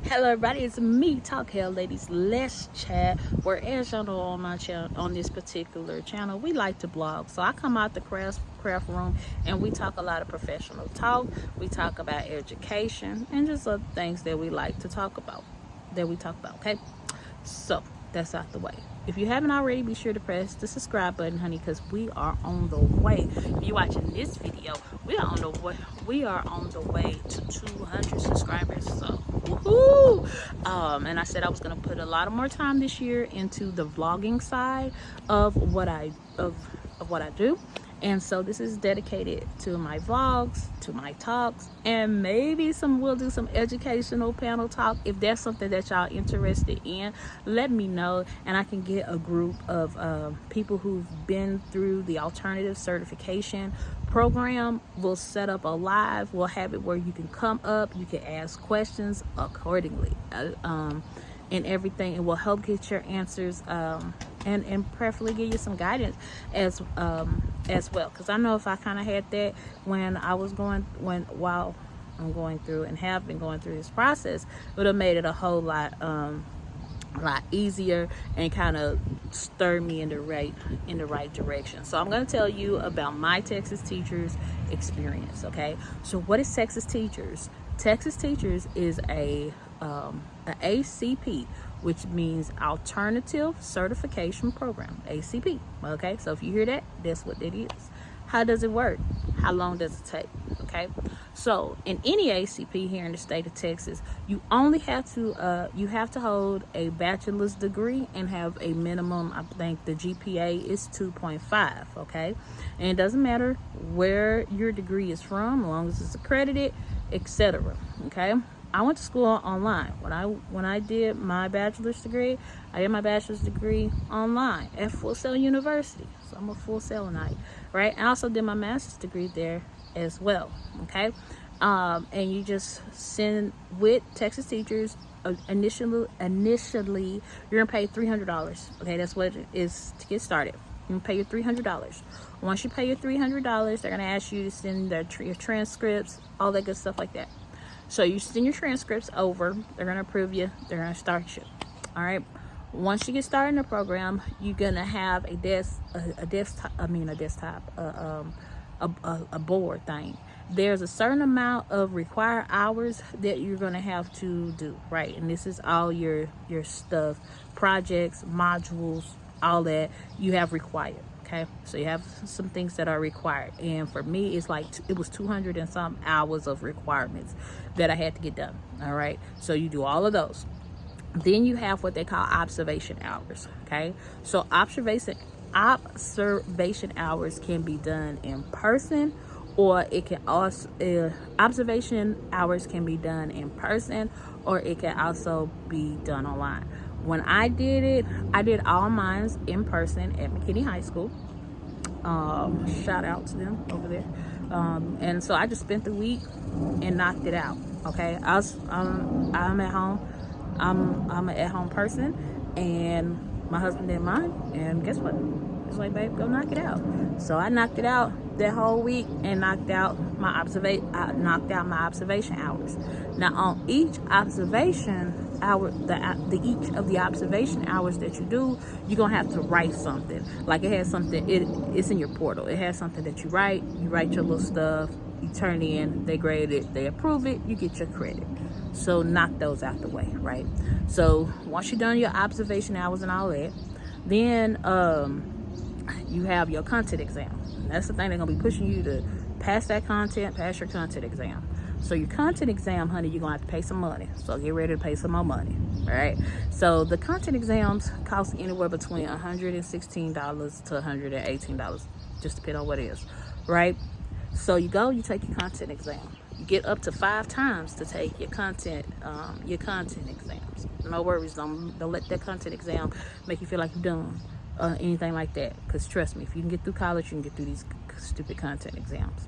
Hello everybody, it's me, Talk Hell Ladies, Let's Chat. Whereas y'all know on my channel, on this particular channel, we like to blog. So I come out the craft room and we talk a lot of professional talk. We talk about education and just other things that we like to talk about, okay? So that's out the way. If you haven't already, be sure to press the subscribe button, honey, because we are on the way. If you're watching this video, we are on the way to 200 subscribers. So woohoo! And I said I was gonna put a lot of more time this year into the vlogging side of what I do. And so this is dedicated to my vlogs, to my talks, and maybe we'll do some educational panel talk. If that's something that y'all interested in, let me know, and I can get a group of people who've been through the alternative certification program. We'll set up a live. We'll have it where you can come up, you can ask questions accordingly, and everything. It will help get your answers, and preferably give you some guidance as well, because I know if I kind of had that while I'm going through and have been going through this process, it would have made it a whole lot easier and kind of stir me in the right direction. So I'm going to tell you about my Texas Teachers experience. Okay, so what is Texas Teachers? Texas Teachers is a ACP, which means Alternative Certification Program, ACP. Okay, so if you hear that, that's what that is. How does it work? How long does it take? Okay, so in any ACP here in the state of Texas, you only have to hold a bachelor's degree and have a minimum, I think the GPA is 2.5. Okay, and it doesn't matter where your degree is from, as long as it's accredited, etc. Okay, I went to school online. When I did my bachelor's degree, I did my bachelor's degree online at Full Sail University. So I'm a Full Sailonite, right? I also did my master's degree there as well. Okay, and you just send with Texas Teachers. Initially, you're gonna pay $300. Okay, that's what it is to get started. You can pay your $300. Once you pay your $300, they're gonna ask you to send your transcripts, all that good stuff like that. So you send your transcripts over, they're going to approve you, they're going to start you. All right. Once you get started in the program, you're going to have a board thing. There's a certain amount of required hours that you're going to have to do, right? And this is all your stuff, projects, modules, all that you have required. Okay, so you have some things that are required, and for me, it was 200 and some hours of requirements that I had to get done. All right, so you do all of those. Then you have what they call observation hours. Okay, so observation hours can be done in person, or it can also observation hours can be done in person, or it can also be done online. When I did it, I did all mine in person at McKinney High School. Shout out to them over there. And so I just spent the week and knocked it out. Okay, I'm at home. I'm an at-home person, and my husband didn't mind. And guess what? It's like, babe, go knock it out. So I knocked it out that whole week and knocked out my observation hours. Now on each observation hour, each of the observation hours that you do, you're gonna have to write something. Like it has something, it's in your portal. It has something that you write your little stuff, you turn it in, they grade it, they approve it, you get your credit. So knock those out the way, right? So once you're done your observation hours and all that, then you have your content exam. That's the thing, they're gonna be pushing you to pass your content exam. So your content exam, honey, you're gonna have to pay some money. So get ready to pay some more money, all right? So the content exams cost anywhere between $116 to $118, just depending on what it is, right? So you take your content exam. You get up to 5 times to take your content exams. No worries, don't let that content exam make you feel like you're done. Anything like that, because trust me, if you can get through college, you can get through these stupid content exams.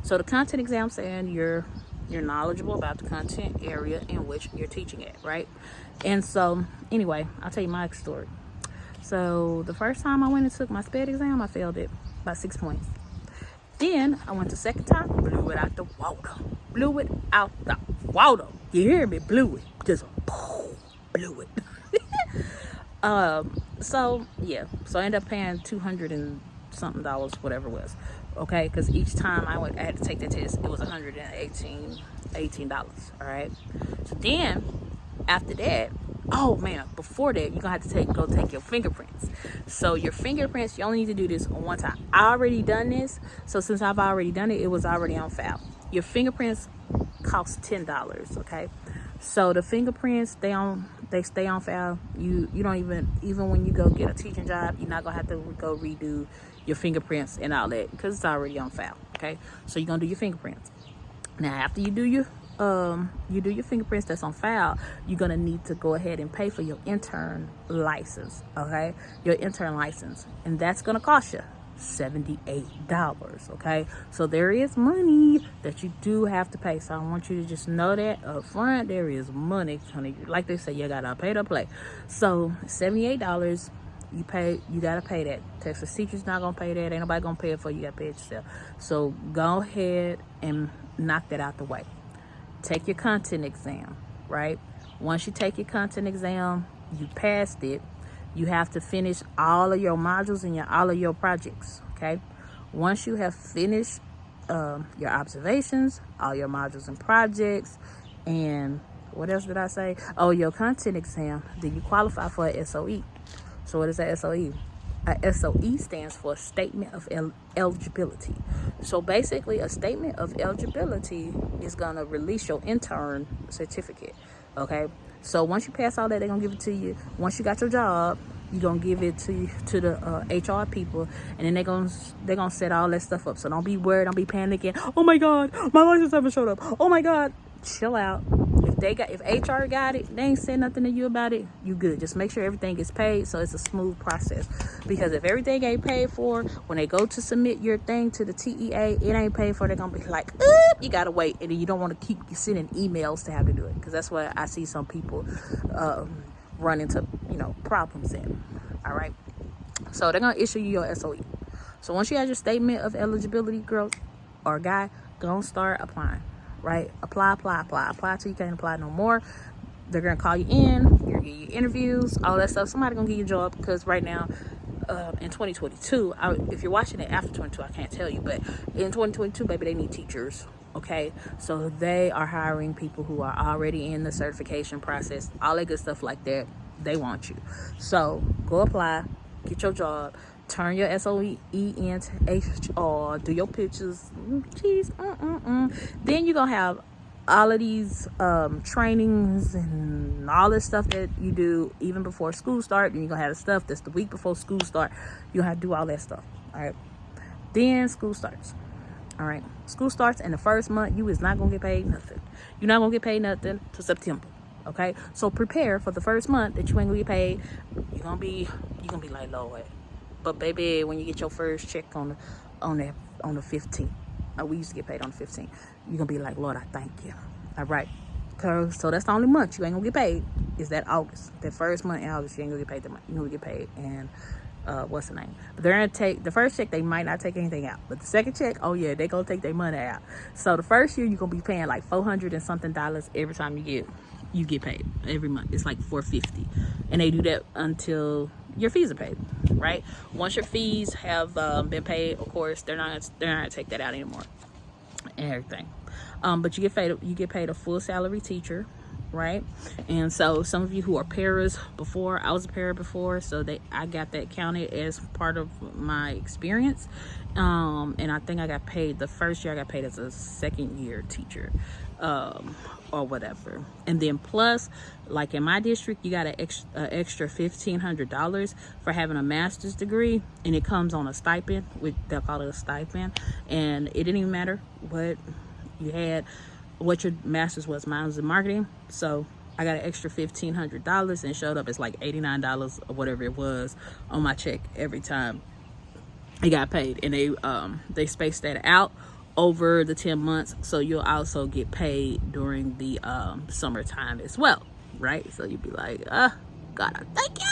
So the content exam saying you're knowledgeable about the content area in which you're teaching it, right? And so anyway, I'll tell you my story. So the first time I went and took my SPED exam, I failed it by 6 points. Then I went the second time, blew it out the water. Blew it out the water. You hear me? Blew it. Just blew it. So yeah, so I ended up paying $200 and something, whatever it was. Okay, because each time I had to take the test, it was $118. All right. So then after that, oh man, before that, you're gonna have to go take your fingerprints. So your fingerprints, you only need to do this one time. I already done this, so since I've already done it, it was already on file. Your fingerprints cost $10. Okay, so the fingerprints, they stay on file. You don't even when you go get a teaching job, you're not gonna have to go redo your fingerprints and all that because it's already on file. Okay, so you're gonna do your fingerprints. Now after you do your fingerprints that's on file, you're gonna need to go ahead and pay for your intern license. Okay, your intern license, and that's gonna cost you $78. Okay, so there is money that you do have to pay. So I want you to just know that up front, there is money, honey. Like they say, you gotta pay to play. So $78, you gotta pay that. Texas teachers not gonna pay that. Ain't nobody gonna pay it for you. You gotta pay it yourself. So go ahead and knock that out the way. Take your content exam, right? Once you take your content exam, you passed it. You have to finish all of your modules and all of your projects, okay? Once you have finished your observations, all your modules and projects, and what else did I say? Oh, your content exam, then you qualify for a SOE. So what is that SOE? A SOE stands for Statement of Eligibility. So basically, a statement of eligibility is gonna release your intern certificate. Okay. So once you pass all that, they're gonna give it to you. Once you got your job, you're gonna give it to the HR people, and then they're gonna set all that stuff up. So don't be worried, don't be panicking. Oh my God, my license haven't showed up. Oh my God, chill out. If HR got it, they ain't said nothing to you about it, you good. Just make sure everything gets paid so it's a smooth process. Because if everything ain't paid for, when they go to submit your thing to the TEA, it ain't paid for, they're gonna be like, you gotta wait. And then you don't want to keep sending emails to have to do it. Because that's what I see some people run into, problems in. All right. So they're gonna issue you your SOE. So once you have your statement of eligibility, girl or guy, go start applying. Right? Apply till you can't apply no more. They're gonna call you in, you're gonna get your interviews, all that stuff. Somebody gonna get you a job, because right now in 2022, if you're watching it after 22, I can't tell you, but in 2022, baby, they need teachers. Okay, so they are hiring people who are already in the certification process, all that good stuff like that. They want you. So go apply, get your job, turn your SOE into HR, do your pictures. Then you're gonna have all of these trainings and all this stuff that you do even before school start. Then you're gonna have the stuff that's the week before school start. You have to do all that stuff. All right. Then school starts. All right. School starts, and the first month you is not gonna get paid nothing. You're not gonna get paid nothing till September. Okay. So prepare for the first month that you ain't gonna get paid. You're gonna be like, Lord. But baby, when you get your first check on the 15th, we used to get paid on the 15th. You're gonna be like, Lord, I thank you. All right. So that's the only month you ain't gonna get paid. Is that August? That first month in August, you ain't gonna get paid. You're gonna get paid. And what's the name? But they're gonna take the first check. They might not take anything out, but the second check, oh yeah, they gonna take their money out. So the first year you're gonna be paying like $400 and something every time you get paid every month. It's like $450, and they do that until your fees are paid, right? Once your fees have been paid, of course, they're not gonna take that out anymore and everything. But you get paid a full salary teacher, right? And so some of you who are paras before, I was a para before, so I got that counted as part of my experience. And I think I got paid the first year. I got paid as a second year teacher, or whatever. And then plus, like in my district, you got an extra $1,500 for having a master's degree, and it comes on a stipend. They'll call it a stipend, and it didn't even matter what you had, what your master's was. Mine was in marketing, so I got an extra $1,500 and showed up as like $89 or whatever it was on my check every time it got paid. And they spaced that out over the 10 months, so you'll also get paid during the summertime as well, right? So you'll be like, God, I thank you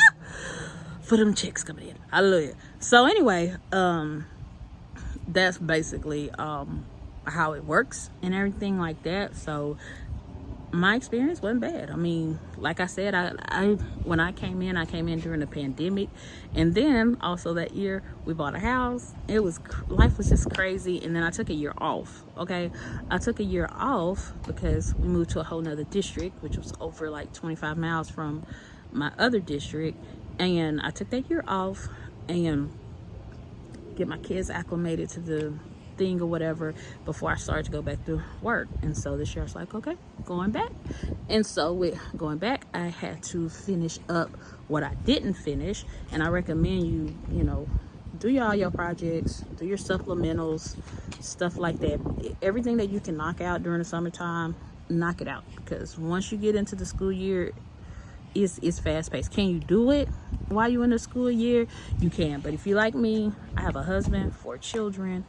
for them checks coming in. Hallelujah. So anyway, that's basically how it works and everything like that. So my experience wasn't bad. I mean, like I said, I when I came in during the pandemic, and then also that year we bought a house. It was, life was just crazy, and then I took a year off. Okay, I took a year off because we moved to a whole nother district, which was over like 25 miles from my other district, and I took that year off and get my kids acclimated to the thing or whatever before I started to go back to work. And so this year I was like, okay, going back. And so with going back, I had to finish up what I didn't finish. And I recommend you know, do all your projects, do your supplementals, stuff like that. Everything that you can knock out during the summertime, knock it out, because once you get into the school year, it's fast paced. Can you do it while you're in the school year? You can. But if you like me, I have a husband, 4 children,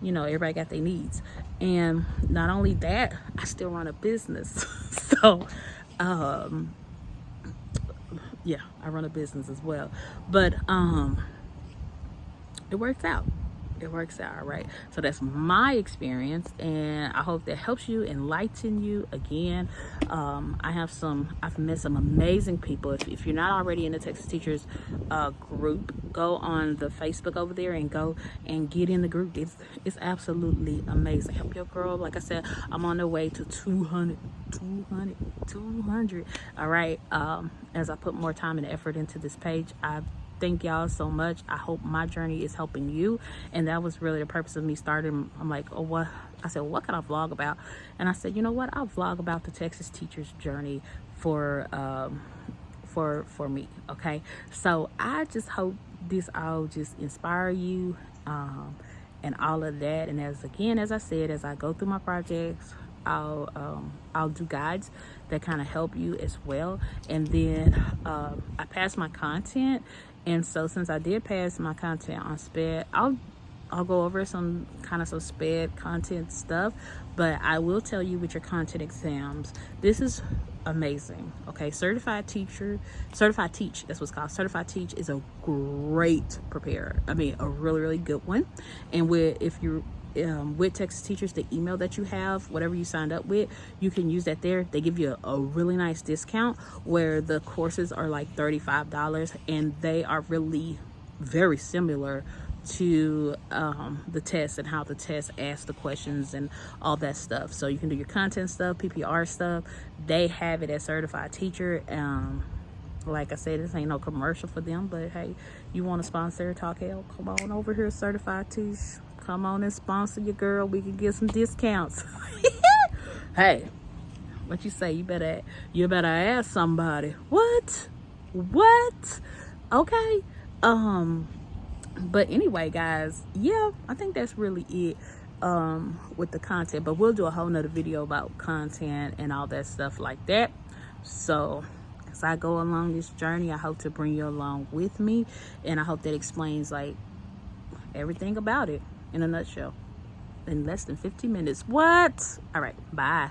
you know, everybody got their needs. And not only that, I still run a business. So yeah, I run a business as well. But it works out. It works out, all right. So that's my experience, and I hope that helps you, enlighten you. Again, I've met some amazing people. If you're not already in the Texas Teachers group, go on the Facebook over there and go and get in the group. It's absolutely amazing. Help your girl. Like I said, I'm on the way to 200. All right. As I put more time and effort into this page, thank y'all so much. I hope my journey is helping you, and that was really the purpose of me starting. I'm like, oh, what? I said, well, what can I vlog about? And I said, you know what? I'll vlog about the Texas teachers journey for me. Okay, so I just hope this all just inspire you, and all of that. And as I said, as I go through my projects, I'll do guides that kind of help you as well. And then I pass my content, and so since I did pass my content on SPED, I'll go over some SPED content stuff. But I will tell you, with your content exams, this is amazing. Okay, Certified Teach, that's what's called. Certified Teach is a great preparer. I mean, a really good one. And if you're with Texas Teachers, the email that you have, whatever you signed up with, you can use that there. They give you a really nice discount where the courses are like $35, and they are really very similar to the test and how the test asks the questions and all that stuff. So you can do your content stuff, PPR stuff. They have it as Certified Teacher. Like I said, this ain't no commercial for them, but hey, you want to sponsor Talk Hell, come on over here, Certified Teach. Come on and sponsor your girl. We can get some discounts. Hey, what you say? You better ask somebody. What? Okay. But anyway, guys, yeah, I think that's really it with the content. But we'll do a whole nother video about content and all that stuff like that. So as I go along this journey, I hope to bring you along with me, and I hope that explains like everything about it in a nutshell in less than 15 minutes. What? All right, bye.